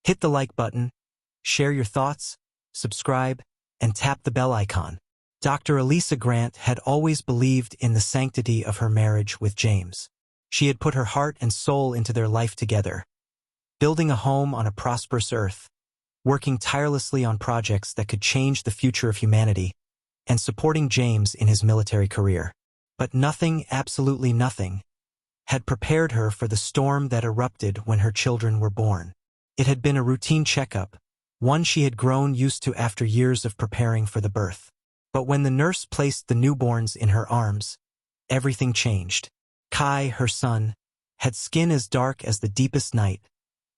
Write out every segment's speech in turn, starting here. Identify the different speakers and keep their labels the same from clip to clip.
Speaker 1: Hit the like button, share your thoughts, subscribe, and tap the bell icon. Dr. Elisa Grant had always believed in the sanctity of her marriage with James. She had put her heart and soul into their life together, building a home on a prosperous earth, working tirelessly on projects that could change the future of humanity, and supporting James in his military career. But nothing, absolutely nothing, had prepared her for the storm that erupted when her children were born. It had been a routine checkup, one she had grown used to after years of preparing for the birth. But when the nurse placed the newborns in her arms, everything changed. Kai, her son, had skin as dark as the deepest night,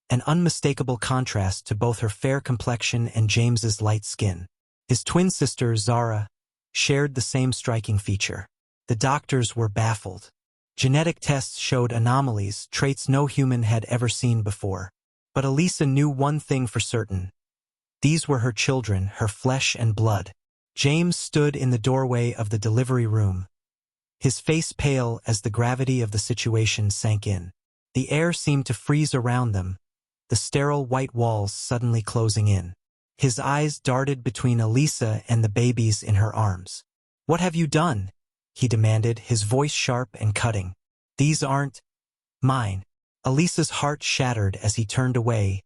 Speaker 1: an unmistakable contrast to both her fair complexion and James's light skin. His twin sister, Zara, shared the same striking feature. The doctors were baffled. Genetic tests showed anomalies, traits no human had ever seen before. But Elisa knew one thing for certain. These were her children, her flesh and blood. James stood in the doorway of the delivery room, his face pale as the gravity of the situation sank in. The air seemed to freeze around them, the sterile white walls suddenly closing in. His eyes darted between Elisa and the babies in her arms. "What have you done?" he demanded, his voice sharp and cutting. "These aren't mine." Elisa's heart shattered as he turned away,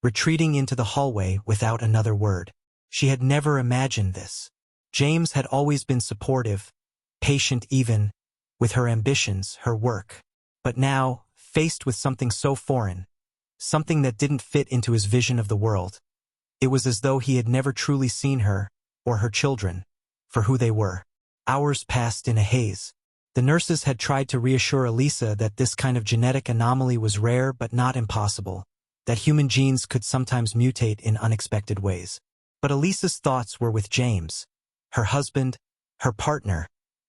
Speaker 1: retreating into the hallway without another word. She had never imagined this. James had always been supportive, patient even, with her ambitions, her work. But now, faced with something so foreign, something that didn't fit into his vision of the world, it was as though he had never truly seen her, or her children, for who they were. Hours passed in a haze. The nurses had tried to reassure Elisa that this kind of genetic anomaly was rare but not impossible, that human genes could sometimes mutate in unexpected ways. But Elisa's thoughts were with James, her husband, her partner,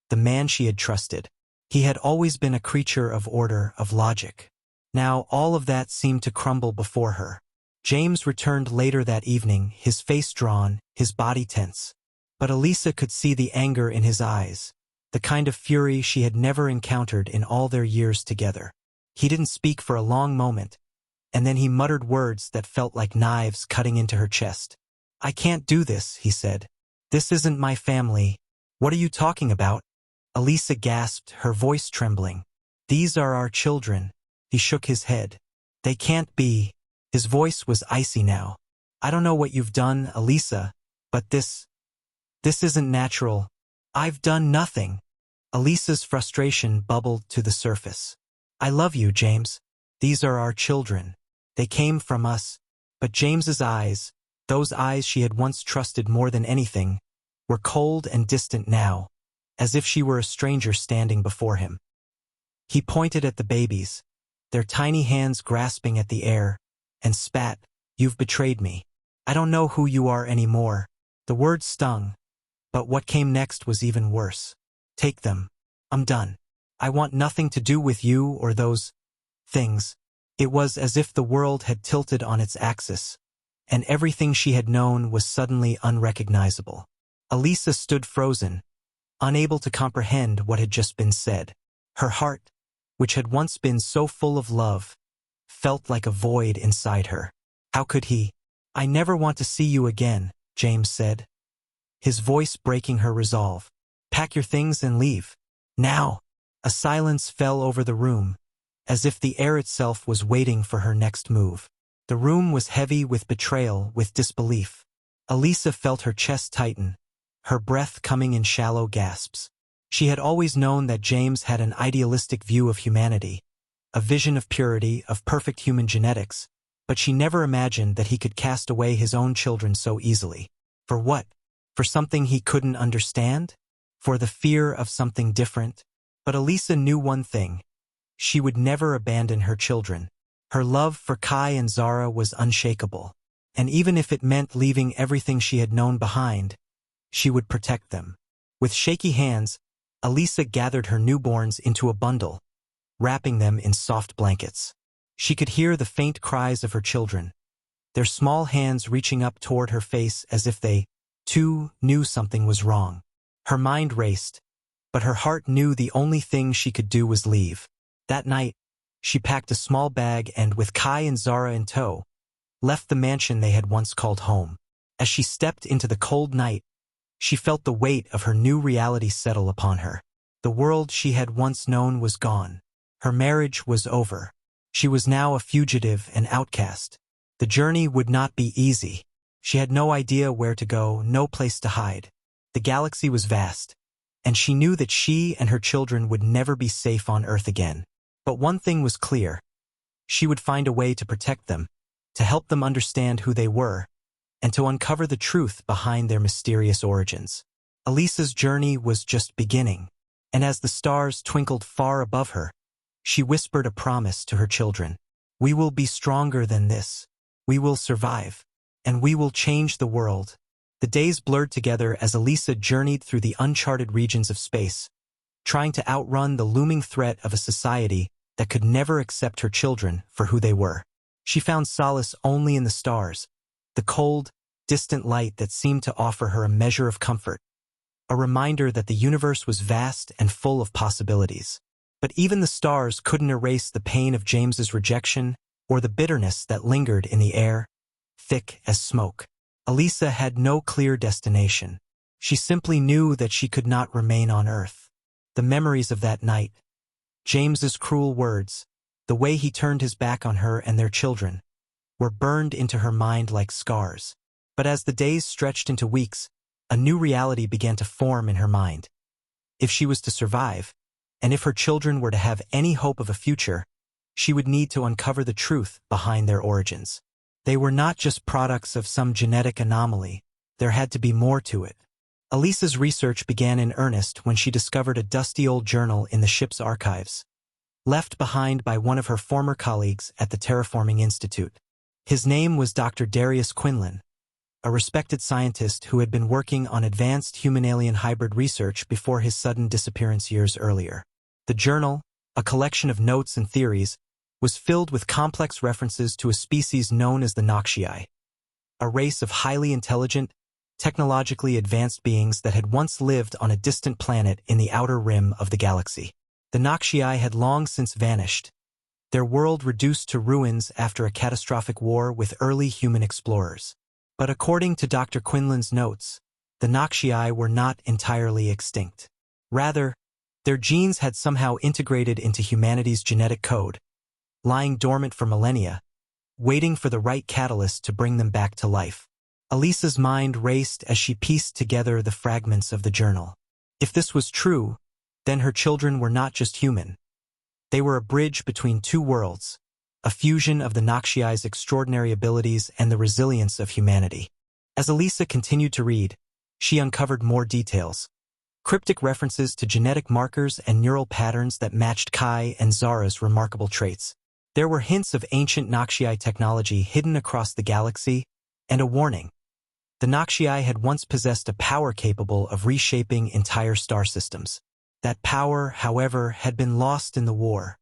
Speaker 1: the man she had trusted. He had always been a creature of order, of logic. Now all of that seemed to crumble before her. James returned later that evening, his face drawn, his body tense. But Elisa could see the anger in his eyes, the kind of fury she had never encountered in all their years together. He didn't speak for a long moment, and then he muttered words that felt like knives cutting into her chest. "I can't do this," he said. "This isn't my family." "What are you talking about?" Elisa gasped, her voice trembling. "These are our children." He shook his head. "They can't be." His voice was icy now. "I don't know what you've done, Elisa, but this isn't natural. I've done nothing." Elisa's frustration bubbled to the surface. "I love you, James. These are our children. They came from us." But James's eyes, those eyes she had once trusted more than anything, were cold and distant now, as if she were a stranger standing before him. He pointed at the babies, their tiny hands grasping at the air, and spat, "You've betrayed me. I don't know who you are anymore." The words stung, but what came next was even worse. "Take them. I'm done. I want nothing to do with you or those things." It was as if the world had tilted on its axis, and everything she had known was suddenly unrecognizable. Elisa stood frozen, unable to comprehend what had just been said. Her heart, which had once been so full of love, felt like a void inside her. How could he? "I never want to see you again," James said, his voice breaking her resolve. "Pack your things and leave. Now." A silence fell over the room, as if the air itself was waiting for her next move. The room was heavy with betrayal, with disbelief. Elisa felt her chest tighten, her breath coming in shallow gasps. She had always known that James had an idealistic view of humanity, a vision of purity, of perfect human genetics, but she never imagined that he could cast away his own children so easily. For what? For something he couldn't understand? For the fear of something different? But Elisa knew one thing. She would never abandon her children. Her love for Kai and Zara was unshakable, and even if it meant leaving everything she had known behind, she would protect them. With shaky hands, Elisa gathered her newborns into a bundle, wrapping them in soft blankets. She could hear the faint cries of her children, their small hands reaching up toward her face as if they, too, knew something was wrong. Her mind raced, but her heart knew the only thing she could do was leave. That night, she packed a small bag and, with Kai and Zara in tow, left the mansion they had once called home. As she stepped into the cold night, she felt the weight of her new reality settle upon her. The world she had once known was gone. Her marriage was over. She was now a fugitive and outcast. The journey would not be easy. She had no idea where to go, no place to hide. The galaxy was vast, and she knew that she and her children would never be safe on Earth again. But one thing was clear. She would find a way to protect them, to help them understand who they were, and to uncover the truth behind their mysterious origins. Elisa's journey was just beginning, and as the stars twinkled far above her, she whispered a promise to her children. We will be stronger than this. We will survive, and we will change the world. The days blurred together as Elisa journeyed through the uncharted regions of space, trying to outrun the looming threat of a society that could never accept her children for who they were. She found solace only in the stars, the cold, distant light that seemed to offer her a measure of comfort, a reminder that the universe was vast and full of possibilities. But even the stars couldn't erase the pain of James's rejection or the bitterness that lingered in the air, thick as smoke. Elisa had no clear destination. She simply knew that she could not remain on Earth. The memories of that night, James's cruel words, the way he turned his back on her and their children, were burned into her mind like scars. But as the days stretched into weeks, a new reality began to form in her mind. If she was to survive, and if her children were to have any hope of a future, she would need to uncover the truth behind their origins. They were not just products of some genetic anomaly. There had to be more to it. Elisa's research began in earnest when she discovered a dusty old journal in the ship's archives, left behind by one of her former colleagues at the Terraforming Institute. His name was Dr. Darius Quinlan, a respected scientist who had been working on advanced human-alien hybrid research before his sudden disappearance years earlier. The journal, a collection of notes and theories, was filled with complex references to a species known as the Noxii, a race of highly intelligent, technologically advanced beings that had once lived on a distant planet in the outer rim of the galaxy. The Noxii had long since vanished, their world reduced to ruins after a catastrophic war with early human explorers. But according to Dr. Quinlan's notes, the Noxii were not entirely extinct. Rather, their genes had somehow integrated into humanity's genetic code, lying dormant for millennia, waiting for the right catalyst to bring them back to life. Elisa's mind raced as she pieced together the fragments of the journal. If this was true, then her children were not just human. They were a bridge between two worlds, a fusion of the Noxii's extraordinary abilities and the resilience of humanity. As Elisa continued to read, she uncovered more details, cryptic references to genetic markers and neural patterns that matched Kai and Zara's remarkable traits. There were hints of ancient Noxii technology hidden across the galaxy, and a warning. The Noxii had once possessed a power capable of reshaping entire star systems. That power, however, had been lost in the war,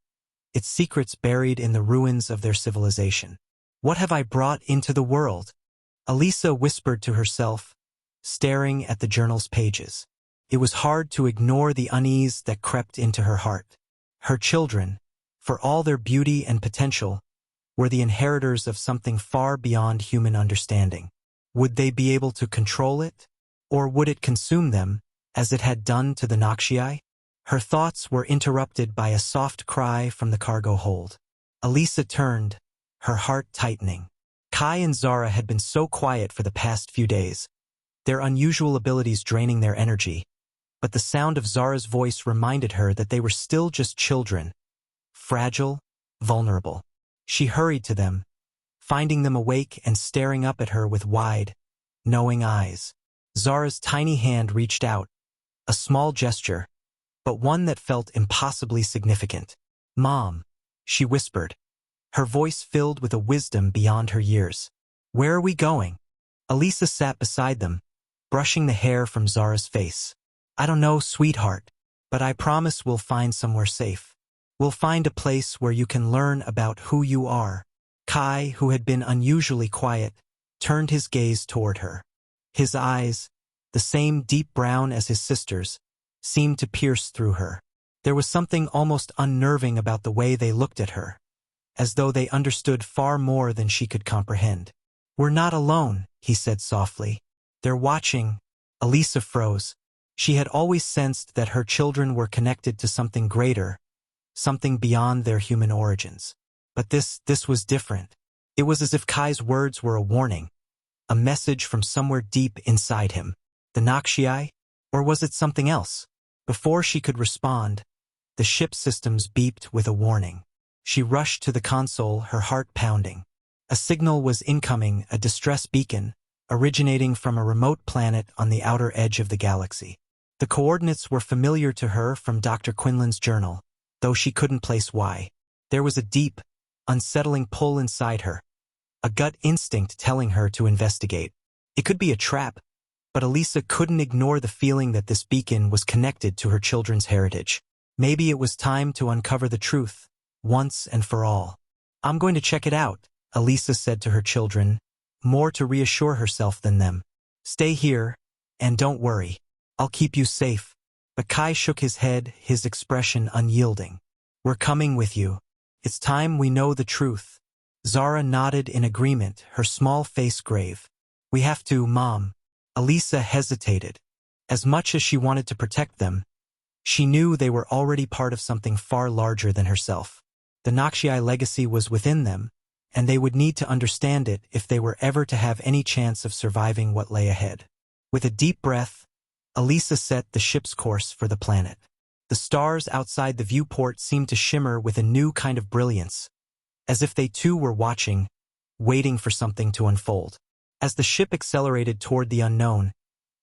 Speaker 1: its secrets buried in the ruins of their civilization. What have I brought into the world? Elisa whispered to herself, staring at the journal's pages. It was hard to ignore the unease that crept into her heart. Her children, for all their beauty and potential, were the inheritors of something far beyond human understanding. Would they be able to control it? Or would it consume them, as it had done to the Noxii? Her thoughts were interrupted by a soft cry from the cargo hold. Elisa turned, her heart tightening. Kai and Zara had been so quiet for the past few days, their unusual abilities draining their energy, but the sound of Zara's voice reminded her that they were still just children, fragile, vulnerable. She hurried to them, finding them awake and staring up at her with wide, knowing eyes. Zara's tiny hand reached out, a small gesture, but one that felt impossibly significant. "Mom," she whispered, her voice filled with a wisdom beyond her years. "Where are we going?" Elisa sat beside them, brushing the hair from Zara's face. "I don't know, sweetheart, but I promise we'll find somewhere safe. We'll find a place where you can learn about who you are." Kai, who had been unusually quiet, turned his gaze toward her. His eyes, the same deep brown as his sister's, seemed to pierce through her. There was something almost unnerving about the way they looked at her, as though they understood far more than she could comprehend. "We're not alone," he said softly. "They're watching." Elisa froze. She had always sensed that her children were connected to something greater, something beyond their human origins. But this was different. It was as if Kai's words were a warning, a message from somewhere deep inside him. The Nakshai? Or was it something else? Before she could respond, the ship systems beeped with a warning. She rushed to the console, her heart pounding. A signal was incoming, a distress beacon, originating from a remote planet on the outer edge of the galaxy. The coordinates were familiar to her from Dr. Quinlan's journal, though she couldn't place why. There was a deep, unsettling pull inside her, a gut instinct telling her to investigate. It could be a trap, but Elisa couldn't ignore the feeling that this beacon was connected to her children's heritage. Maybe it was time to uncover the truth, once and for all. "I'm going to check it out," Elisa said to her children, more to reassure herself than them. "Stay here, and don't worry. I'll keep you safe." But Kai shook his head, his expression unyielding. "We're coming with you. It's time we know the truth." Zara nodded in agreement, her small face grave. "We have to, Mom." Elisa hesitated. As much as she wanted to protect them, she knew they were already part of something far larger than herself. The Nakshai legacy was within them, and they would need to understand it if they were ever to have any chance of surviving what lay ahead. With a deep breath, Elisa set the ship's course for the planet. The stars outside the viewport seemed to shimmer with a new kind of brilliance, as if they too were watching, waiting for something to unfold. As the ship accelerated toward the unknown,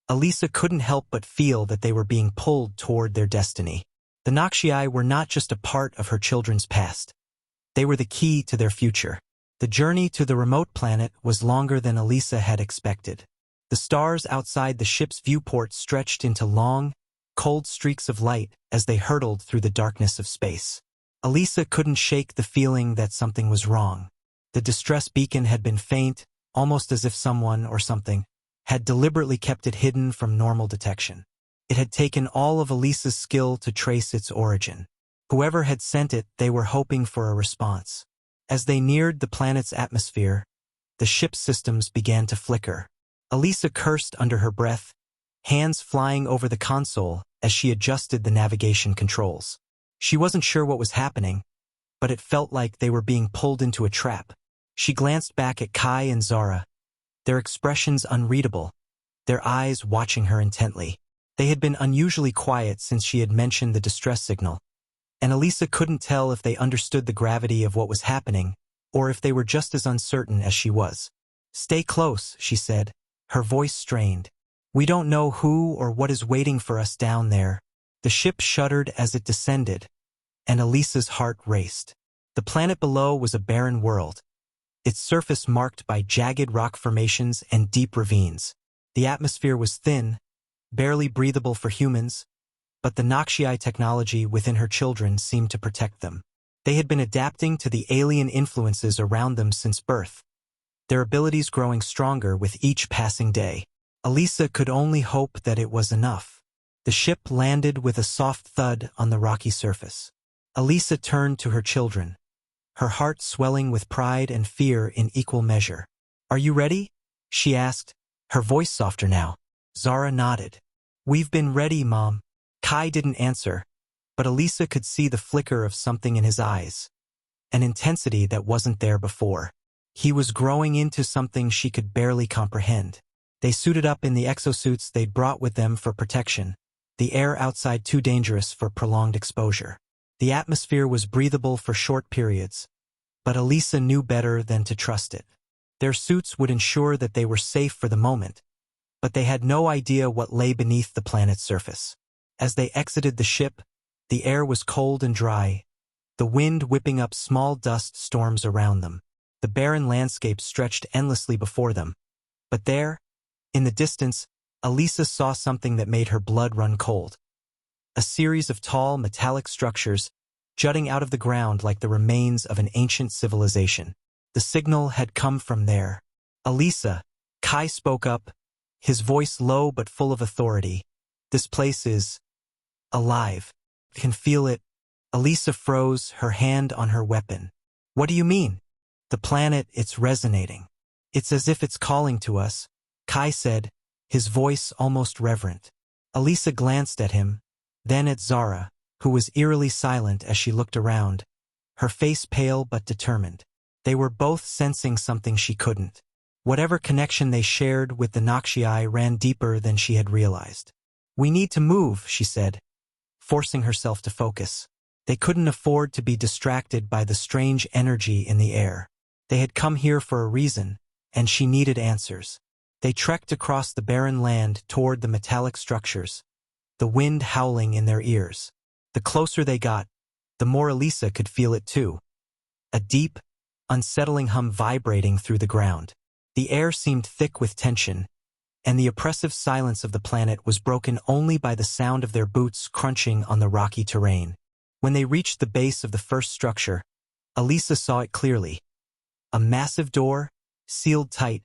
Speaker 1: Elisa couldn't help but feel that they were being pulled toward their destiny. The Nakshai were not just a part of her children's past. They were the key to their future. The journey to the remote planet was longer than Elisa had expected. The stars outside the ship's viewport stretched into long, cold streaks of light as they hurtled through the darkness of space. Elisa couldn't shake the feeling that something was wrong. The distress beacon had been faint, almost as if someone or something had deliberately kept it hidden from normal detection. It had taken all of Elisa's skill to trace its origin. Whoever had sent it, they were hoping for a response. As they neared the planet's atmosphere, the ship's systems began to flicker. Elisa cursed under her breath, hands flying over the console as she adjusted the navigation controls. She wasn't sure what was happening, but it felt like they were being pulled into a trap. She glanced back at Kai and Zara, their expressions unreadable, their eyes watching her intently. They had been unusually quiet since she had mentioned the distress signal, and Elisa couldn't tell if they understood the gravity of what was happening or if they were just as uncertain as she was. "Stay close," she said, her voice strained. "We don't know who or what is waiting for us down there." The ship shuddered as it descended, and Elisa's heart raced. The planet below was a barren world, its surface marked by jagged rock formations and deep ravines. The atmosphere was thin, barely breathable for humans, but the Nakshai technology within her children seemed to protect them. They had been adapting to the alien influences around them since birth, their abilities growing stronger with each passing day. Elisa could only hope that it was enough. The ship landed with a soft thud on the rocky surface. Elisa turned to her children, her heart swelling with pride and fear in equal measure. "Are you ready?" she asked, her voice softer now. Zara nodded. "We've been ready, Mom." Kai didn't answer, but Elisa could see the flicker of something in his eyes, an intensity that wasn't there before. He was growing into something she could barely comprehend. They suited up in the exosuits they'd brought with them for protection, the air outside too dangerous for prolonged exposure. The atmosphere was breathable for short periods, but Elisa knew better than to trust it. Their suits would ensure that they were safe for the moment, but they had no idea what lay beneath the planet's surface. As they exited the ship, the air was cold and dry, the wind whipping up small dust storms around them. The barren landscape stretched endlessly before them. But there, in the distance, Elisa saw something that made her blood run cold. A series of tall, metallic structures jutting out of the ground like the remains of an ancient civilization. The signal had come from there. "Elisa," Kai spoke up, his voice low but full of authority. "This place is alive. Can feel it." Elisa froze, her hand on her weapon. What do you mean? The planet, it's resonating. It's as if it's calling to us, Kai said, his voice almost reverent. Elisa glanced at him, then at Zara, who was eerily silent as she looked around, her face pale but determined. They were both sensing something she couldn't. Whatever connection they shared with the Nakshii ran deeper than she had realized. We need to move, she said, forcing herself to focus. They couldn't afford to be distracted by the strange energy in the air. They had come here for a reason, and she needed answers. They trekked across the barren land toward the metallic structures, the wind howling in their ears. The closer they got, the more Elisa could feel it too. A deep, unsettling hum vibrating through the ground. The air seemed thick with tension, and the oppressive silence of the planet was broken only by the sound of their boots crunching on the rocky terrain. When they reached the base of the first structure, Elisa saw it clearly. A massive door, sealed tight,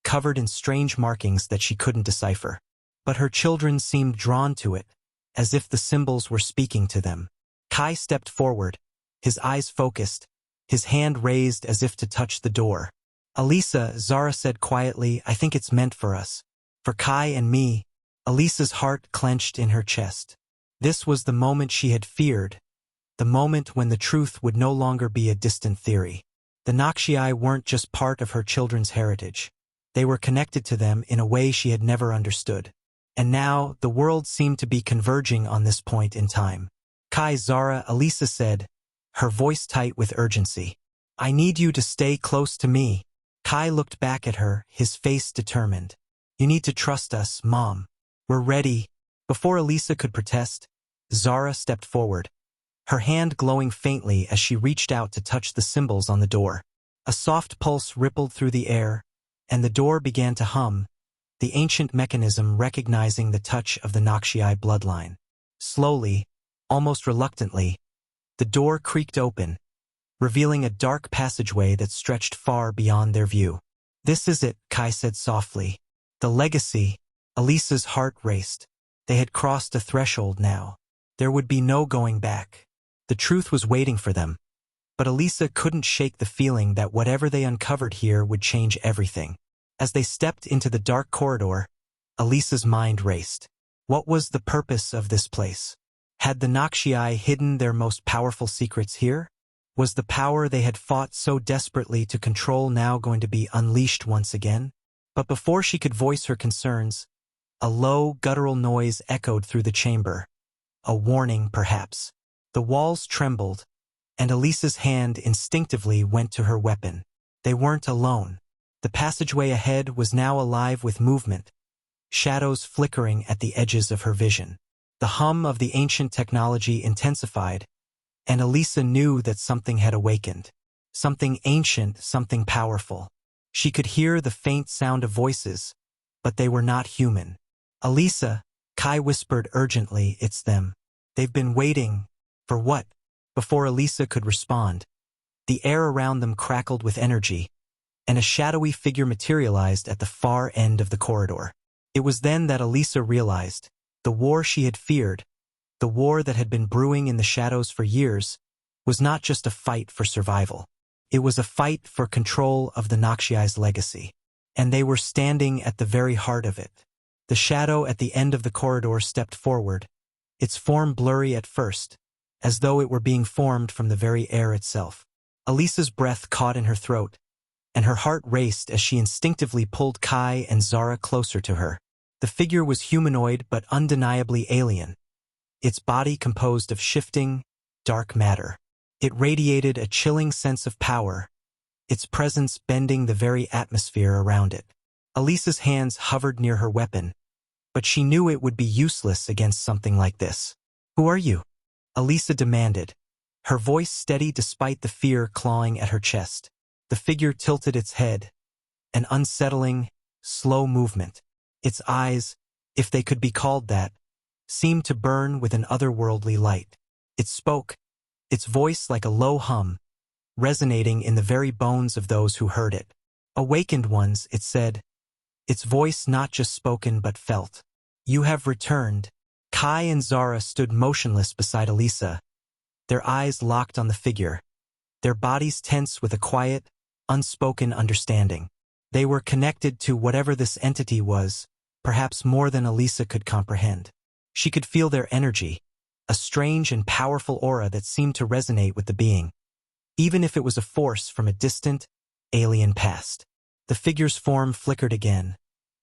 Speaker 1: covered in strange markings that she couldn't decipher. But her children seemed drawn to it, as if the symbols were speaking to them. Kai stepped forward, his eyes focused, his hand raised as if to touch the door. Elisa, Zara said quietly, I think it's meant for us. For Kai and me. Elisa's heart clenched in her chest. This was the moment she had feared, the moment when the truth would no longer be a distant theory. The Nakshii weren't just part of her children's heritage. They were connected to them in a way she had never understood. And now, the world seemed to be converging on this point in time. Kai, Zara, Elisa said, her voice tight with urgency. I need you to stay close to me. Kai looked back at her, his face determined. You need to trust us, Mom. We're ready. Before Elisa could protest, Zara stepped forward, her hand glowing faintly as she reached out to touch the symbols on the door. A soft pulse rippled through the air, and the door began to hum, the ancient mechanism recognizing the touch of the Nakshii bloodline. Slowly, almost reluctantly, the door creaked open, revealing a dark passageway that stretched far beyond their view. This is it, Kai said softly. The legacy. Elisa's heart raced. They had crossed a threshold now. There would be no going back. The truth was waiting for them. But Elisa couldn't shake the feeling that whatever they uncovered here would change everything. As they stepped into the dark corridor, Elisa's mind raced. What was the purpose of this place? Had the Nakshii hidden their most powerful secrets here? Was the power they had fought so desperately to control now going to be unleashed once again? But before she could voice her concerns, a low, guttural noise echoed through the chamber. A warning, perhaps. The walls trembled, and Elisa's hand instinctively went to her weapon. They weren't alone. The passageway ahead was now alive with movement, shadows flickering at the edges of her vision. The hum of the ancient technology intensified, and Elisa knew that something had awakened. Something ancient, something powerful. She could hear the faint sound of voices, but they were not human. Elisa, Kai whispered urgently, it's them. They've been waiting. For what? Before Elisa could respond, the air around them crackled with energy, and a shadowy figure materialized at the far end of the corridor. It was then that Elisa realized, the war she had feared, the war that had been brewing in the shadows for years, was not just a fight for survival. It was a fight for control of the Nakshii's legacy. And they were standing at the very heart of it. The shadow at the end of the corridor stepped forward, its form blurry at first, as though it were being formed from the very air itself. Elisa's breath caught in her throat, and her heart raced as she instinctively pulled Kai and Zara closer to her. The figure was humanoid but undeniably alien, its body composed of shifting, dark matter. It radiated a chilling sense of power, its presence bending the very atmosphere around it. Elisa's hands hovered near her weapon, but she knew it would be useless against something like this. Who are you? Elisa demanded, her voice steady despite the fear clawing at her chest. The figure tilted its head, an unsettling, slow movement. Its eyes, if they could be called that, seemed to burn with an otherworldly light. It spoke, its voice like a low hum, resonating in the very bones of those who heard it. Awakened ones, it said, its voice not just spoken but felt. You have returned. Kai and Zara stood motionless beside Elisa, their eyes locked on the figure, their bodies tense with a quiet, unspoken understanding. They were connected to whatever this entity was, perhaps more than Elisa could comprehend. She could feel their energy, a strange and powerful aura that seemed to resonate with the being, even if it was a force from a distant, alien past. The figure's form flickered again,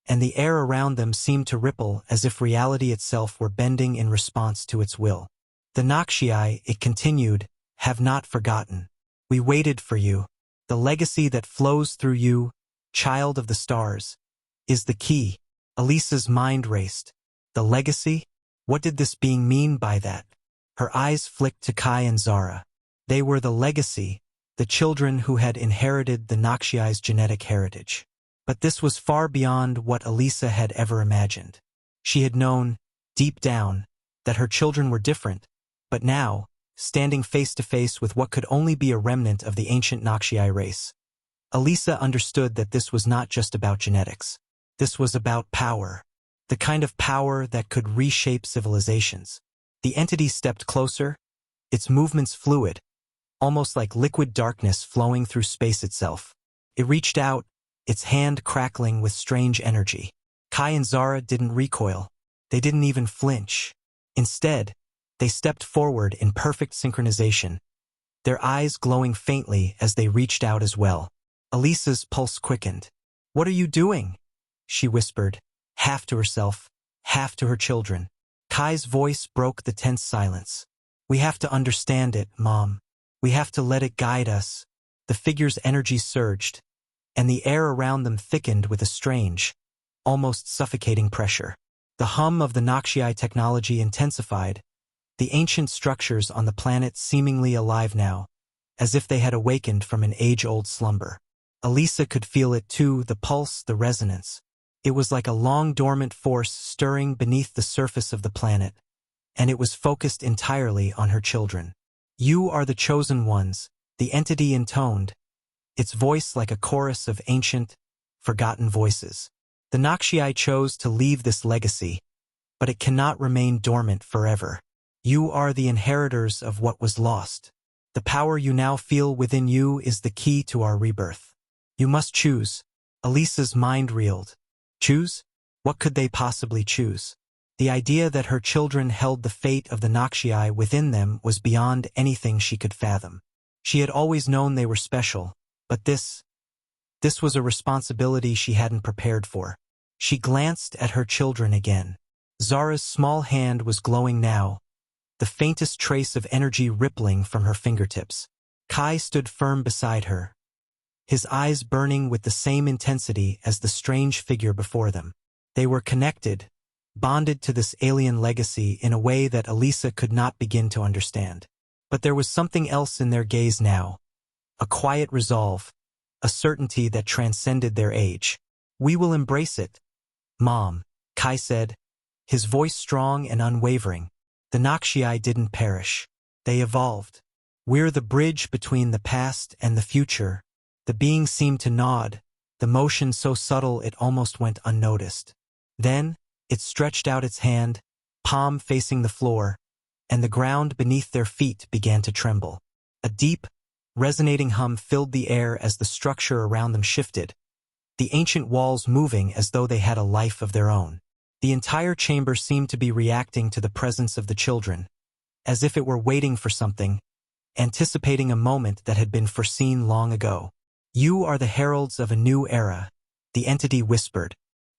Speaker 1: and the air around them seemed to ripple as if reality itself were bending in response to its will. The Nakshii, it continued, have not forgotten. We waited for you. The legacy that flows through you, child of the stars, is the key. Elisa's mind raced. The legacy? What did this being mean by that? Her eyes flicked to Kai and Zara. They were the legacy, the children who had inherited the Nakshii's genetic heritage. But this was far beyond what Elisa had ever imagined. She had known, deep down, that her children were different, but now, standing face to face with what could only be a remnant of the ancient Nakshii race, Elisa understood that this was not just about genetics. This was about power, the kind of power that could reshape civilizations. The entity stepped closer, its movements fluid, almost like liquid darkness flowing through space itself. It reached out, its hand crackling with strange energy. Kai and Zara didn't recoil. They didn't even flinch. Instead, they stepped forward in perfect synchronization, their eyes glowing faintly as they reached out as well. Elisa's pulse quickened. "What are you doing?" she whispered, half to herself, half to her children. Kai's voice broke the tense silence. "We have to understand it, Mom. We have to let it guide us." The figure's energy surged, and the air around them thickened with a strange, almost suffocating pressure. The hum of the Nakshii technology intensified, the ancient structures on the planet seemingly alive now, as if they had awakened from an age-old slumber. Elisa could feel it too, the pulse, the resonance. It was like a long-dormant force stirring beneath the surface of the planet, and it was focused entirely on her children. "You are the chosen ones," the entity intoned, its voice like a chorus of ancient, forgotten voices. The Nakshii chose to leave this legacy, but it cannot remain dormant forever. You are the inheritors of what was lost. The power you now feel within you is the key to our rebirth. You must choose. Elisa's mind reeled. Choose? What could they possibly choose? The idea that her children held the fate of the Nakshii within them was beyond anything she could fathom. She had always known they were special, but this was a responsibility she hadn't prepared for. She glanced at her children again. Zara's small hand was glowing now, the faintest trace of energy rippling from her fingertips. Kai stood firm beside her, his eyes burning with the same intensity as the strange figure before them. They were connected, bonded to this alien legacy in a way that Elisa could not begin to understand. But there was something else in their gaze now, a quiet resolve, a certainty that transcended their age. "We will embrace it, Mom," Kai said, his voice strong and unwavering. "The Nakshii didn't perish. They evolved. We're the bridge between the past and the future." The being seemed to nod, the motion so subtle it almost went unnoticed. Then, it stretched out its hand, palm facing the floor, and the ground beneath their feet began to tremble. A deep, resonating hum filled the air as the structure around them shifted, the ancient walls moving as though they had a life of their own. The entire chamber seemed to be reacting to the presence of the children, as if it were waiting for something, anticipating a moment that had been foreseen long ago. "You are the heralds of a new era," the entity whispered,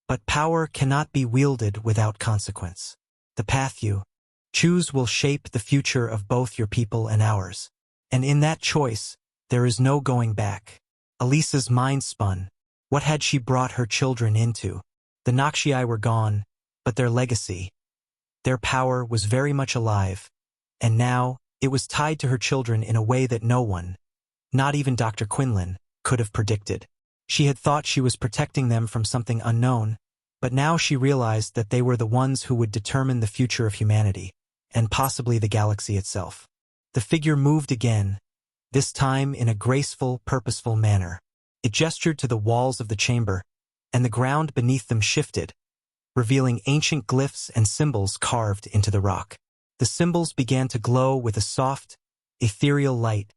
Speaker 1: "but power cannot be wielded without consequence. The path you choose will shape the future of both your people and ours. And in that choice, there is no going back." Elisa's mind spun. What had she brought her children into? The Nakshii were gone, but their legacy, their power was very much alive, and now it was tied to her children in a way that no one, not even Dr. Quinlan, could have predicted. She had thought she was protecting them from something unknown, but now she realized that they were the ones who would determine the future of humanity, and possibly the galaxy itself. The figure moved again, this time in a graceful, purposeful manner. It gestured to the walls of the chamber, and the ground beneath them shifted, revealing ancient glyphs and symbols carved into the rock. The symbols began to glow with a soft, ethereal light,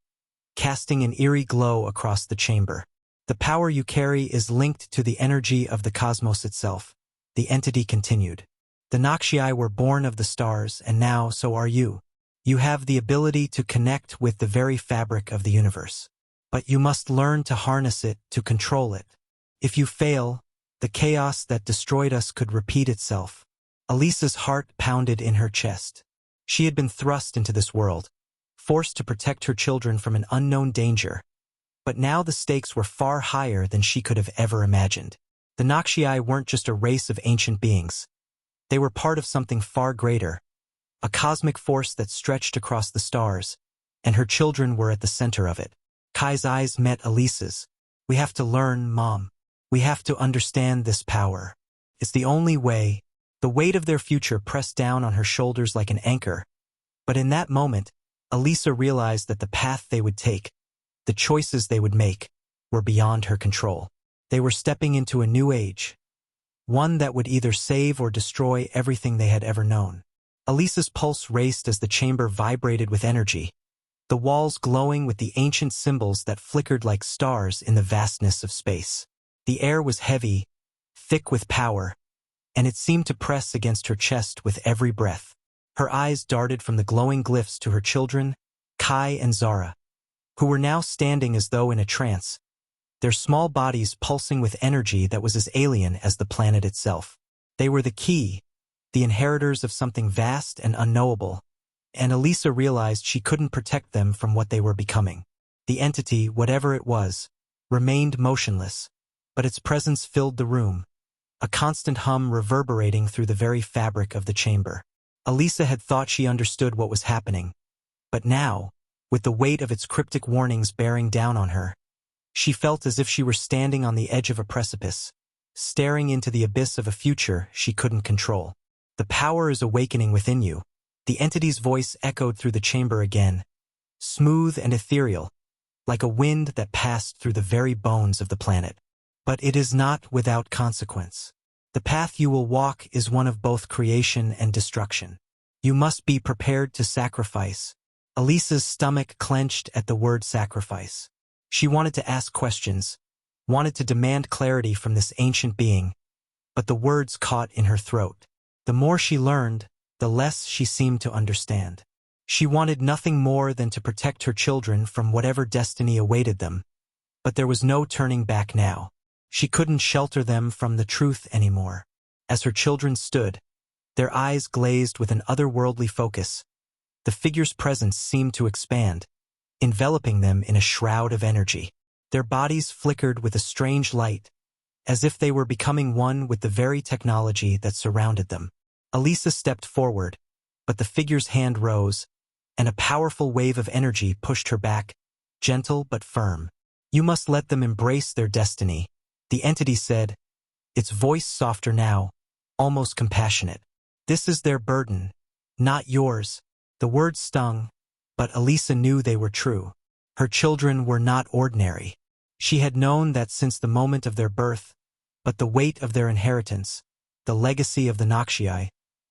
Speaker 1: casting an eerie glow across the chamber. The power you carry is linked to the energy of the cosmos itself, the entity continued. The Nakshii were born of the stars, and now so are you. You have the ability to connect with the very fabric of the universe. But you must learn to harness it, to control it. If you fail, the chaos that destroyed us could repeat itself. Elisa's heart pounded in her chest. She had been thrust into this world, forced to protect her children from an unknown danger. But now the stakes were far higher than she could have ever imagined. The Nakshii weren't just a race of ancient beings. They were part of something far greater, a cosmic force that stretched across the stars, and her children were at the center of it. Kai's eyes met Elisa's. We have to learn, Mom. We have to understand this power. It's the only way. The weight of their future pressed down on her shoulders like an anchor. But in that moment, Elisa realized that the path they would take, the choices they would make, were beyond her control. They were stepping into a new age, one that would either save or destroy everything they had ever known. Elisa's pulse raced as the chamber vibrated with energy, the walls glowing with the ancient symbols that flickered like stars in the vastness of space. The air was heavy, thick with power, and it seemed to press against her chest with every breath. Her eyes darted from the glowing glyphs to her children, Kai and Zara, who were now standing as though in a trance, their small bodies pulsing with energy that was as alien as the planet itself. They were the key, the inheritors of something vast and unknowable, and Elisa realized she couldn't protect them from what they were becoming. The entity, whatever it was, remained motionless, but its presence filled the room, a constant hum reverberating through the very fabric of the chamber. Elisa had thought she understood what was happening, but now, with the weight of its cryptic warnings bearing down on her, she felt as if she were standing on the edge of a precipice, staring into the abyss of a future she couldn't control. The power is awakening within you. The entity's voice echoed through the chamber again, smooth and ethereal, like a wind that passed through the very bones of the planet. But it is not without consequence. The path you will walk is one of both creation and destruction. You must be prepared to sacrifice. Elisa's stomach clenched at the word sacrifice. She wanted to ask questions, wanted to demand clarity from this ancient being, but the words caught in her throat. The more she learned, the less she seemed to understand. She wanted nothing more than to protect her children from whatever destiny awaited them, but there was no turning back now. She couldn't shelter them from the truth anymore. As her children stood, their eyes glazed with an otherworldly focus, the figure's presence seemed to expand, enveloping them in a shroud of energy. Their bodies flickered with a strange light, as if they were becoming one with the very technology that surrounded them. Elisa stepped forward, but the figure's hand rose, and a powerful wave of energy pushed her back, gentle but firm. You must let them embrace their destiny, the entity said, its voice softer now, almost compassionate. This is their burden, not yours. The words stung, but Elisa knew they were true. Her children were not ordinary. She had known that since the moment of their birth, but the weight of their inheritance, the legacy of the Nakshii,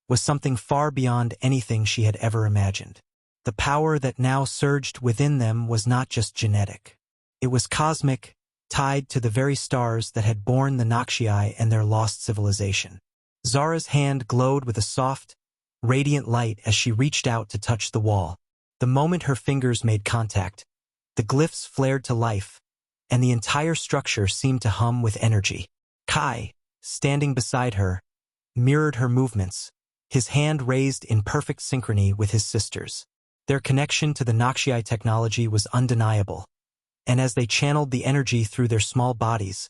Speaker 1: was something far beyond anything she had ever imagined. The power that now surged within them was not just genetic. It was cosmic, tied to the very stars that had borne the Nakshii and their lost civilization. Zara's hand glowed with a soft, radiant light as she reached out to touch the wall. The moment her fingers made contact, the glyphs flared to life, and the entire structure seemed to hum with energy. Kai, standing beside her, mirrored her movements, his hand raised in perfect synchrony with his sister's. Their connection to the Nakshii technology was undeniable, and as they channeled the energy through their small bodies,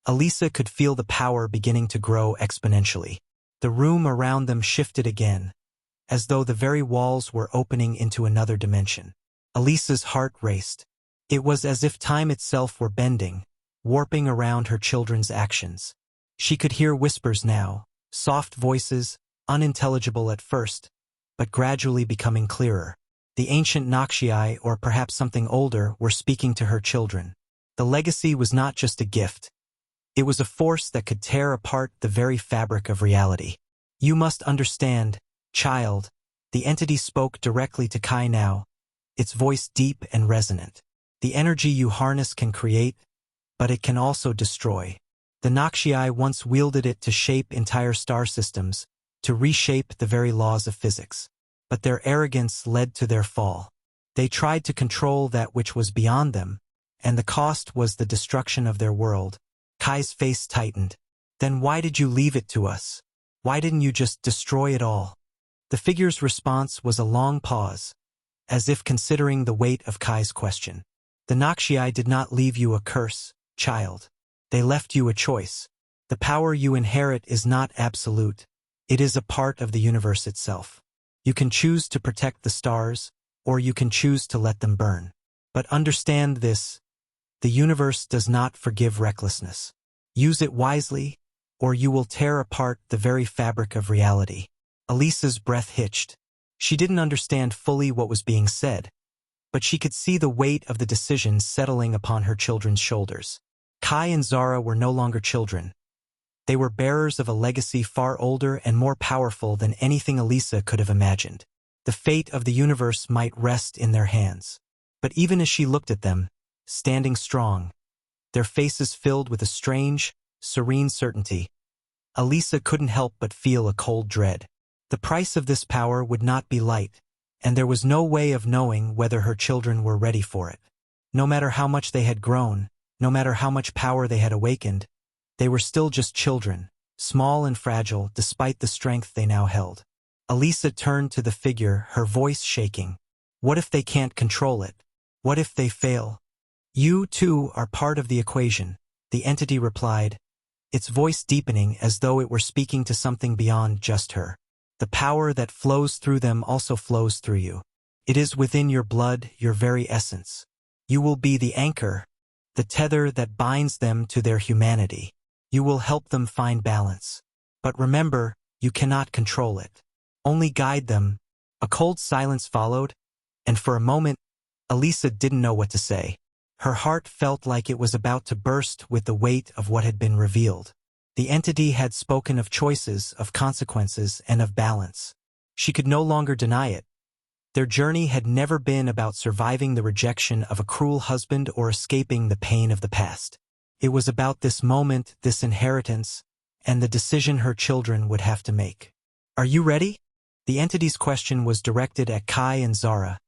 Speaker 1: Elisa could feel the power beginning to grow exponentially. The room around them shifted again, as though the very walls were opening into another dimension. Elisa's heart raced. It was as if time itself were bending, warping around her children's actions. She could hear whispers now, soft voices, unintelligible at first, but gradually becoming clearer. The ancient Nakshii, or perhaps something older, were speaking to her children. The legacy was not just a gift. It was a force that could tear apart the very fabric of reality. You must understand, child. The entity spoke directly to Kai now, its voice deep and resonant. The energy you harness can create, but it can also destroy. The Nakshii once wielded it to shape entire star systems, to reshape the very laws of physics. But their arrogance led to their fall. They tried to control that which was beyond them, and the cost was the destruction of their world. Kai's face tightened. Then why did you leave it to us? Why didn't you just destroy it all? The figure's response was a long pause, as if considering the weight of Kai's question. The Nakshii did not leave you a curse, child. They left you a choice. The power you inherit is not absolute. It is a part of the universe itself. You can choose to protect the stars, or you can choose to let them burn. But understand this, the universe does not forgive recklessness. Use it wisely, or you will tear apart the very fabric of reality. Elisa's breath hitched. She didn't understand fully what was being said, but she could see the weight of the decision settling upon her children's shoulders. Kai and Zara were no longer children. They were bearers of a legacy far older and more powerful than anything Elisa could have imagined. The fate of the universe might rest in their hands. But even as she looked at them, standing strong, their faces filled with a strange, serene certainty, Elisa couldn't help but feel a cold dread. The price of this power would not be light, and there was no way of knowing whether her children were ready for it. No matter how much they had grown, no matter how much power they had awakened, they were still just children, small and fragile despite the strength they now held. Elisa turned to the figure, her voice shaking. What if they can't control it? What if they fail? You, too, are part of the equation, the entity replied, its voice deepening as though it were speaking to something beyond just her. The power that flows through them also flows through you. It is within your blood, your very essence. You will be the anchor, the tether that binds them to their humanity. You will help them find balance. But remember, you cannot control it. Only guide them. A cold silence followed, and for a moment, Elisa didn't know what to say. Her heart felt like it was about to burst with the weight of what had been revealed. The entity had spoken of choices, of consequences, and of balance. She could no longer deny it. Their journey had never been about surviving the rejection of a cruel husband or escaping the pain of the past. It was about this moment, this inheritance, and the decision her children would have to make. Are you ready? The entity's question was directed at Kai and Zara,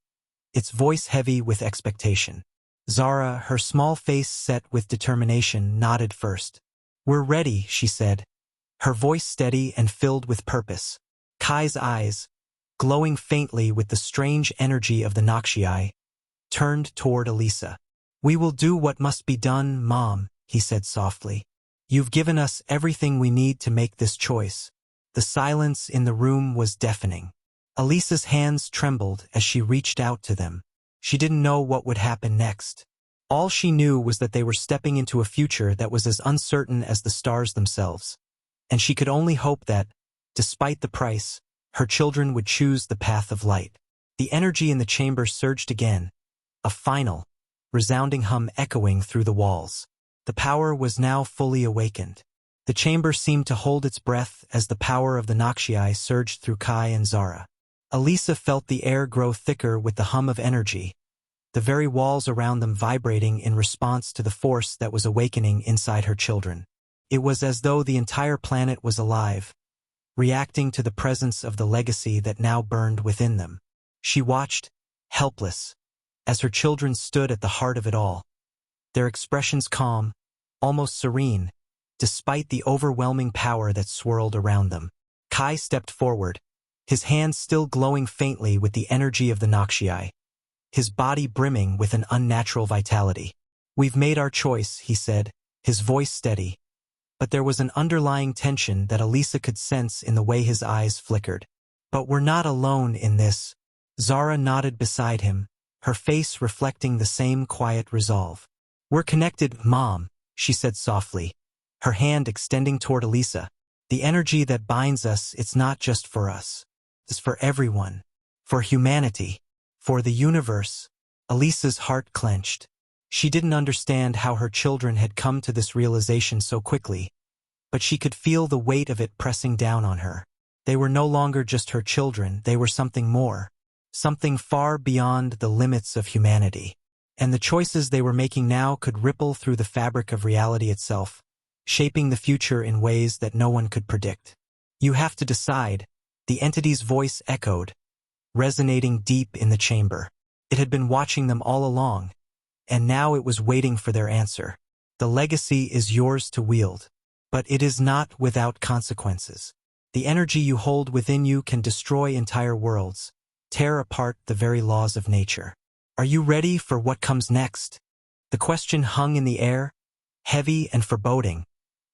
Speaker 1: its voice heavy with expectation. Zara, her small face set with determination, nodded first. We're ready, she said, her voice steady and filled with purpose. Kai's eyes, glowing faintly with the strange energy of the Nakshii, turned toward Elisa. We will do what must be done, Mom, he said softly. You've given us everything we need to make this choice. The silence in the room was deafening. Elisa's hands trembled as she reached out to them. She didn't know what would happen next. All she knew was that they were stepping into a future that was as uncertain as the stars themselves. And she could only hope that, despite the price, her children would choose the path of light. The energy in the chamber surged again, a final, resounding hum echoing through the walls. The power was now fully awakened. The chamber seemed to hold its breath as the power of the Nakshii surged through Kai and Zara. Elisa felt the air grow thicker with the hum of energy, the very walls around them vibrating in response to the force that was awakening inside her children. It was as though the entire planet was alive, reacting to the presence of the legacy that now burned within them. She watched, helpless, as her children stood at the heart of it all, their expressions calm, almost serene, despite the overwhelming power that swirled around them. Kai stepped forward, his hands still glowing faintly with the energy of the Nakshii, his body brimming with an unnatural vitality. We've made our choice, he said, his voice steady. But there was an underlying tension that Elisa could sense in the way his eyes flickered. But we're not alone in this. Zara nodded beside him, her face reflecting the same quiet resolve. We're connected, Mom, she said softly, her hand extending toward Elisa. The energy that binds us, it's not just for us. It's for everyone. For humanity. For the universe. Elisa's heart clenched. She didn't understand how her children had come to this realization so quickly, but she could feel the weight of it pressing down on her. They were no longer just her children, they were something more. Something far beyond the limits of humanity. and the choices they were making now could ripple through the fabric of reality itself, shaping the future in ways that no one could predict. You have to decide, the entity's voice echoed, resonating deep in the chamber. It had been watching them all along, and now it was waiting for their answer. The legacy is yours to wield, but it is not without consequences. The energy you hold within you can destroy entire worlds, tear apart the very laws of nature. Are you ready for what comes next? The question hung in the air, heavy and foreboding,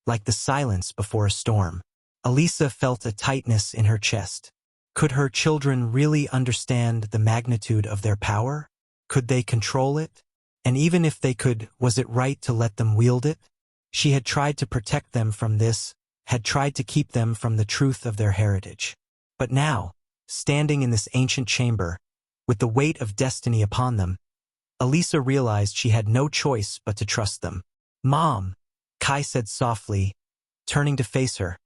Speaker 1: like the silence before a storm. Elisa felt a tightness in her chest. Could her children really understand the magnitude of their power? Could they control it? And even if they could, was it right to let them wield it? She had tried to protect them from this, had tried to keep them from the truth of their heritage. But now, standing in this ancient chamber, with the weight of destiny upon them, Elisa realized she had no choice but to trust them. "Mom," Kai said softly, turning to face her.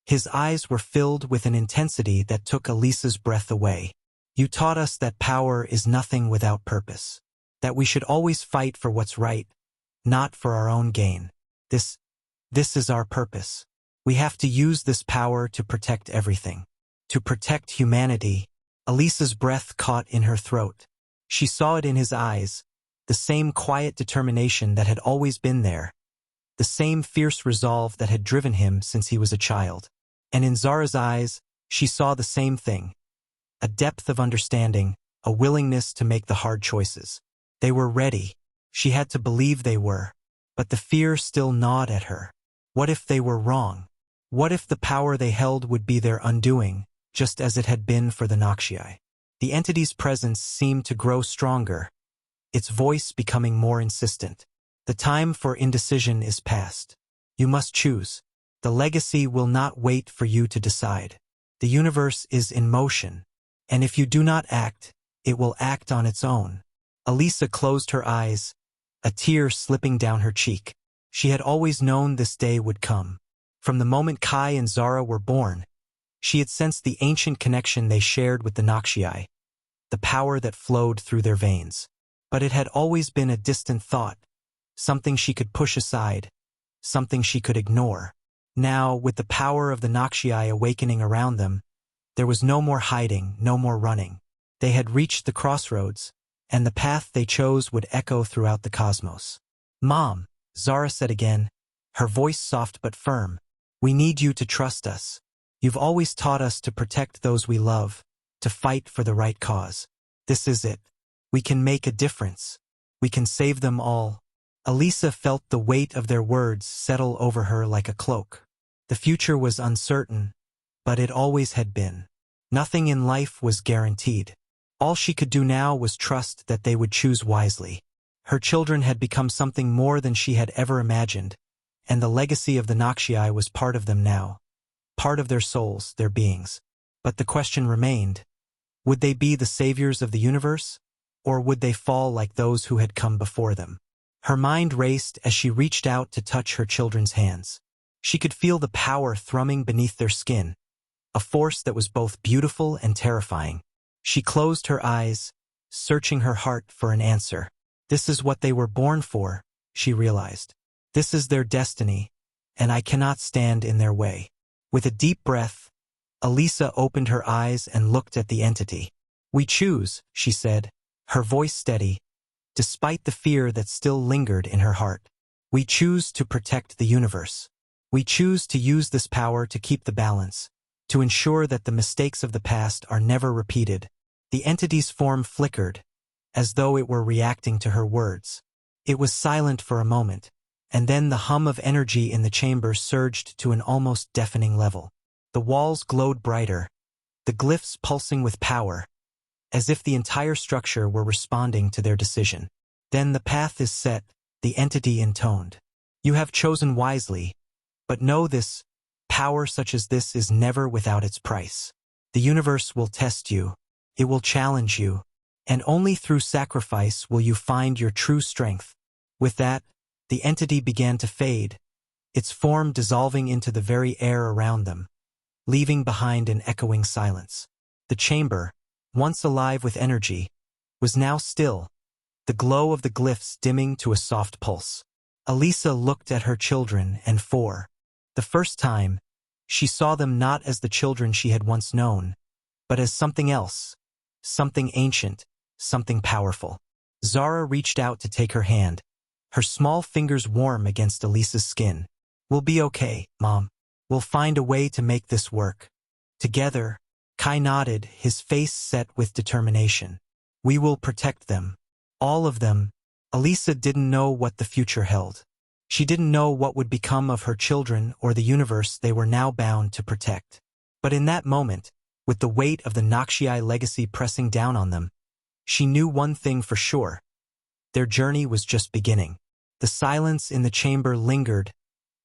Speaker 1: His eyes were filled with an intensity that took Elisa's breath away. "You taught us that power is nothing without purpose, that we should always fight for what's right, not for our own gain. This is our purpose. We have to use this power to protect everything, to protect humanity." Elisa's breath caught in her throat. She saw it in his eyes, the same quiet determination that had always been there, the same fierce resolve that had driven him since he was a child. And in Zara's eyes, she saw the same thing, a depth of understanding, a willingness to make the hard choices. They were ready. She had to believe they were. But the fear still gnawed at her. What if they were wrong? What if the power they held would be their undoing, just as it had been for the Nakshai? The entity's presence seemed to grow stronger, its voice becoming more insistent. "The time for indecision is past. You must choose. The legacy will not wait for you to decide. The universe is in motion, and if you do not act, it will act on its own." Elisa closed her eyes, a tear slipping down her cheek. She had always known this day would come. From the moment Kai and Zara were born, she had sensed the ancient connection they shared with the Nakshai, the power that flowed through their veins. But it had always been a distant thought, something she could push aside, something she could ignore. Now, with the power of the Nakshai awakening around them, there was no more hiding, no more running. They had reached the crossroads, and the path they chose would echo throughout the cosmos. "Mom," Zara said again, her voice soft but firm, "we need you to trust us. You've always taught us to protect those we love, to fight for the right cause. This is it. We can make a difference. We can save them all." Elisa felt the weight of their words settle over her like a cloak. The future was uncertain, but it always had been. Nothing in life was guaranteed. All she could do now was trust that they would choose wisely. Her children had become something more than she had ever imagined, and the legacy of the Nakshai was part of them now, part of their souls, their beings. But the question remained, would they be the saviors of the universe, or would they fall like those who had come before them? Her mind raced as she reached out to touch her children's hands. She could feel the power thrumming beneath their skin, a force that was both beautiful and terrifying. She closed her eyes, searching her heart for an answer. This is what they were born for, she realized. This is their destiny, and I cannot stand in their way. With a deep breath, Elisa opened her eyes and looked at the entity. "We choose," she said, her voice steady, despite the fear that still lingered in her heart. "We choose to protect the universe. We choose to use this power to keep the balance, to ensure that the mistakes of the past are never repeated." The entity's form flickered, as though it were reacting to her words. It was silent for a moment, and then the hum of energy in the chamber surged to an almost deafening level. The walls glowed brighter, the glyphs pulsing with power, as if the entire structure were responding to their decision. "Then the path is set," the entity intoned. "You have chosen wisely, but know this, power such as this is never without its price. The universe will test you, it will challenge you, and only through sacrifice will you find your true strength." With that, the entity began to fade, its form dissolving into the very air around them, leaving behind an echoing silence. The chamber, once alive with energy, was now still, the glow of the glyphs dimming to a soft pulse. Elisa looked at her children, and for the first time, she saw them not as the children she had once known, but as something else, something ancient, something powerful. Zara reached out to take her hand, her small fingers warm against Elisa's skin. "We'll be okay, Mom. We'll find a way to make this work." Together, Kai nodded, his face set with determination. "We will protect them. All of them." Elisa didn't know what the future held. She didn't know what would become of her children or the universe they were now bound to protect. But in that moment, with the weight of the Nakshii legacy pressing down on them, she knew one thing for sure. Their journey was just beginning. The silence in the chamber lingered,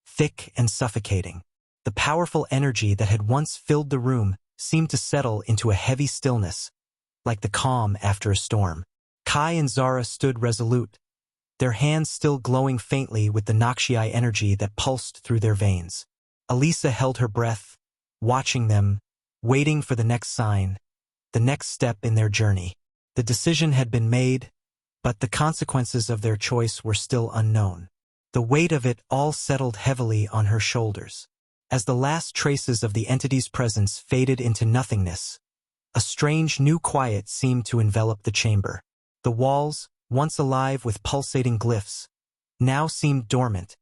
Speaker 1: thick and suffocating. The powerful energy that had once filled the room seemed to settle into a heavy stillness, like the calm after a storm. Kai and Zara stood resolute, their hands still glowing faintly with the Nakshii energy that pulsed through their veins. Elisa held her breath, watching them, waiting for the next sign, the next step in their journey. The decision had been made, but the consequences of their choice were still unknown. The weight of it all settled heavily on her shoulders. As the last traces of the entity's presence faded into nothingness, a strange new quiet seemed to envelop the chamber. The walls, once alive with pulsating glyphs, now seemed dormant,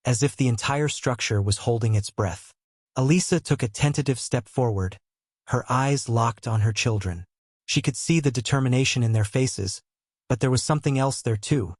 Speaker 1: as if the entire structure was holding its breath. Elisa took a tentative step forward, her eyes locked on her children. She could see the determination in their faces, but there was something else there too.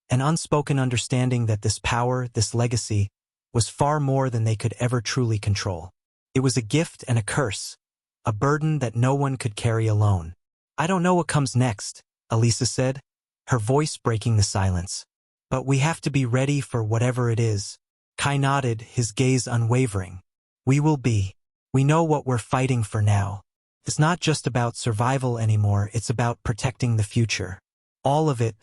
Speaker 1: An unspoken understanding that this power, this legacy, was far more than they could ever truly control. It was a gift and a curse, a burden that no one could carry alone. "I don't know what comes next," Elisa said, her voice breaking the silence. "But we have to be ready for whatever it is." Kai nodded, his gaze unwavering. "We will be. We know what we're fighting for now. It's not just about survival anymore, it's about protecting the future. All of it."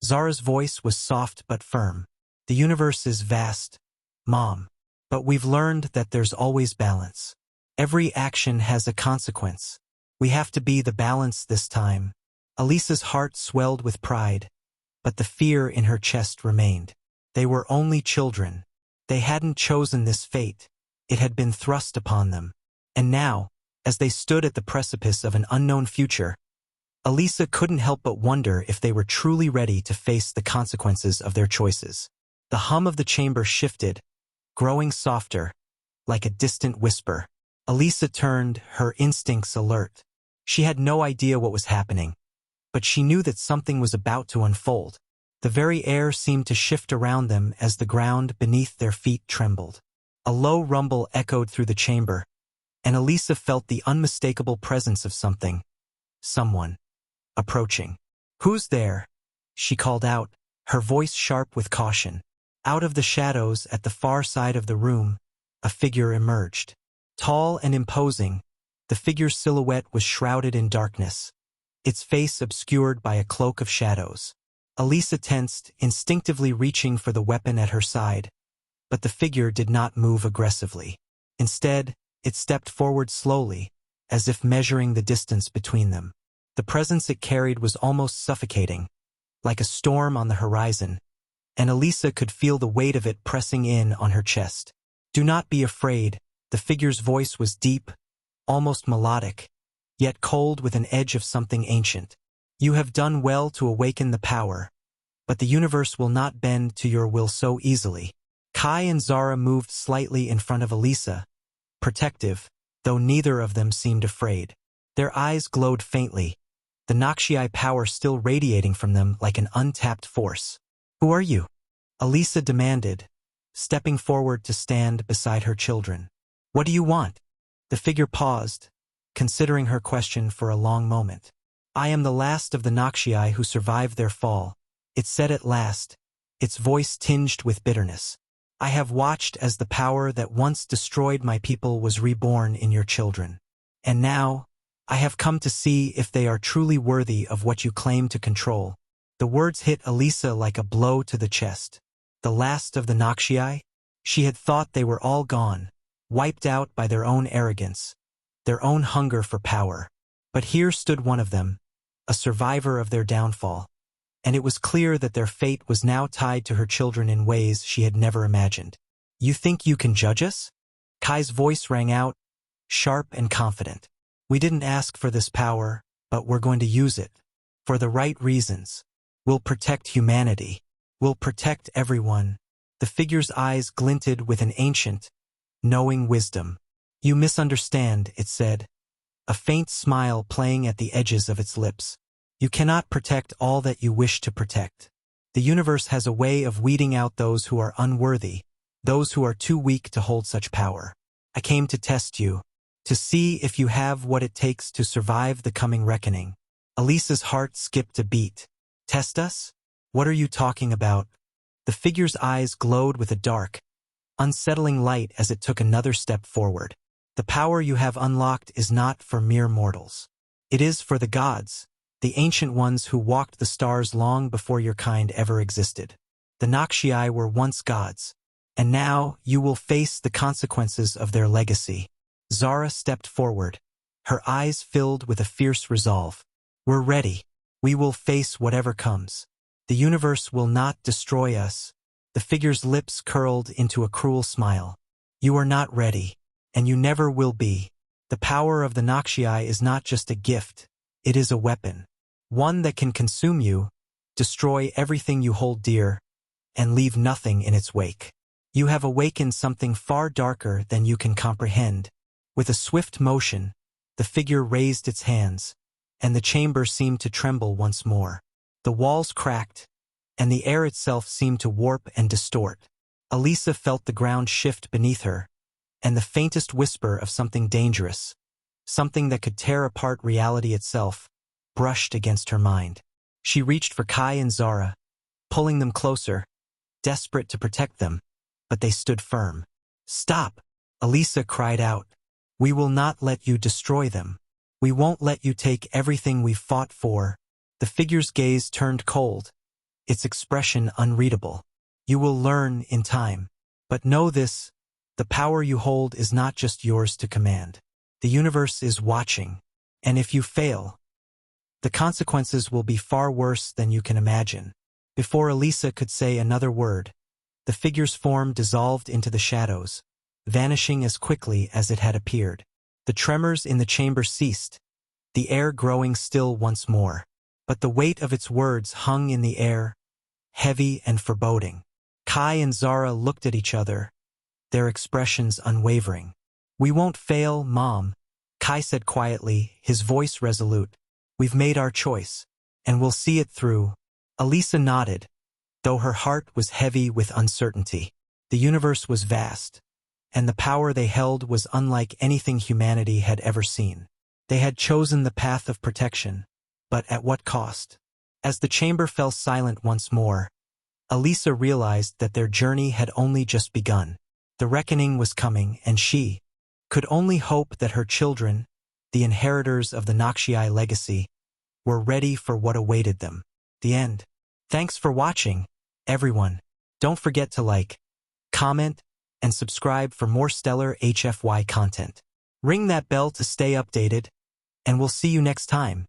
Speaker 1: Zara's voice was soft but firm. "The universe is vast, Mom. But we've learned that there's always balance. Every action has a consequence. We have to be the balance this time." Elisa's heart swelled with pride, but the fear in her chest remained. They were only children. They hadn't chosen this fate. It had been thrust upon them. And now, as they stood at the precipice of an unknown future, Elisa couldn't help but wonder if they were truly ready to face the consequences of their choices. The hum of the chamber shifted, growing softer, like a distant whisper. Elisa turned, her instincts alert. She had no idea what was happening, but she knew that something was about to unfold. The very air seemed to shift around them as the ground beneath their feet trembled. A low rumble echoed through the chamber, and Elisa felt the unmistakable presence of someone, approaching. "Who's there?" she called out, her voice sharp with caution. Out of the shadows at the far side of the room, a figure emerged. Tall and imposing, the figure's silhouette was shrouded in darkness, its face obscured by a cloak of shadows. Elisa tensed, instinctively reaching for the weapon at her side, but the figure did not move aggressively. Instead, it stepped forward slowly, as if measuring the distance between them. The presence it carried was almost suffocating, like a storm on the horizon, and Elisa could feel the weight of it pressing in on her chest. "Do not be afraid." The figure's voice was deep, almost melodic, yet cold with an edge of something ancient. "You have done well to awaken the power, but the universe will not bend to your will so easily." Kai and Zara moved slightly in front of Elisa, protective, though neither of them seemed afraid. Their eyes glowed faintly, the Nakshii power still radiating from them like an untapped force. "Who are you?" Elisa demanded, stepping forward to stand beside her children. "What do you want?" The figure paused, considering her question for a long moment. "I am the last of the Nakshii who survived their fall," it said at last, its voice tinged with bitterness. "I have watched as the power that once destroyed my people was reborn in your children. And now, I have come to see if they are truly worthy of what you claim to control." The words hit Elisa like a blow to the chest. The last of the Nakshii? She had thought they were all gone, wiped out by their own arrogance, their own hunger for power. But here stood one of them, a survivor of their downfall, and it was clear that their fate was now tied to her children in ways she had never imagined. "You think you can judge us?" Kai's voice rang out, sharp and confident. "We didn't ask for this power, but we're going to use it. For the right reasons. We'll protect humanity. We'll protect everyone." The figure's eyes glinted with an ancient, knowing wisdom. "You misunderstand," it said, a faint smile playing at the edges of its lips. "You cannot protect all that you wish to protect. The universe has a way of weeding out those who are unworthy, those who are too weak to hold such power. I came to test you, to see if you have what it takes to survive the coming reckoning." Elisa's heart skipped a beat. "Test us? What are you talking about?" The figure's eyes glowed with a dark, unsettling light as it took another step forward. "The power you have unlocked is not for mere mortals. It is for the gods, the ancient ones who walked the stars long before your kind ever existed. The Nakshii were once gods, and now you will face the consequences of their legacy." Zara stepped forward, her eyes filled with a fierce resolve. "We're ready. We will face whatever comes. The universe will not destroy us." The figure's lips curled into a cruel smile. "You are not ready, and you never will be. The power of the Nakshii is not just a gift, it is a weapon. One that can consume you, destroy everything you hold dear, and leave nothing in its wake. You have awakened something far darker than you can comprehend." With a swift motion, the figure raised its hands, and the chamber seemed to tremble once more. The walls cracked, and the air itself seemed to warp and distort. Elisa felt the ground shift beneath her, and the faintest whisper of something dangerous, something that could tear apart reality itself, brushed against her mind. She reached for Kai and Zara, pulling them closer, desperate to protect them, but they stood firm. "Stop!" Elisa cried out. "We will not let you destroy them. We won't let you take everything we've fought for." The figure's gaze turned cold, its expression unreadable. "You will learn in time. But know this, the power you hold is not just yours to command. The universe is watching, and if you fail, the consequences will be far worse than you can imagine." Before Elisa could say another word, the figure's form dissolved into the shadows, vanishing as quickly as it had appeared. The tremors in the chamber ceased, the air growing still once more. But the weight of its words hung in the air, heavy and foreboding. Kai and Zara looked at each other, their expressions unwavering. "We won't fail, Mom," Kai said quietly, his voice resolute. "We've made our choice, and we'll see it through." Elisa nodded, though her heart was heavy with uncertainty. The universe was vast, and the power they held was unlike anything humanity had ever seen. They had chosen the path of protection, but at what cost? As the chamber fell silent once more, Elisa realized that their journey had only just begun. The reckoning was coming, and she could only hope that her children, the inheritors of the Nakshii legacy, were ready for what awaited them. The end. Thanks for watching, everyone. Don't forget to like, comment, and subscribe for more stellar HFY content. Ring that bell to stay updated, and we'll see you next time.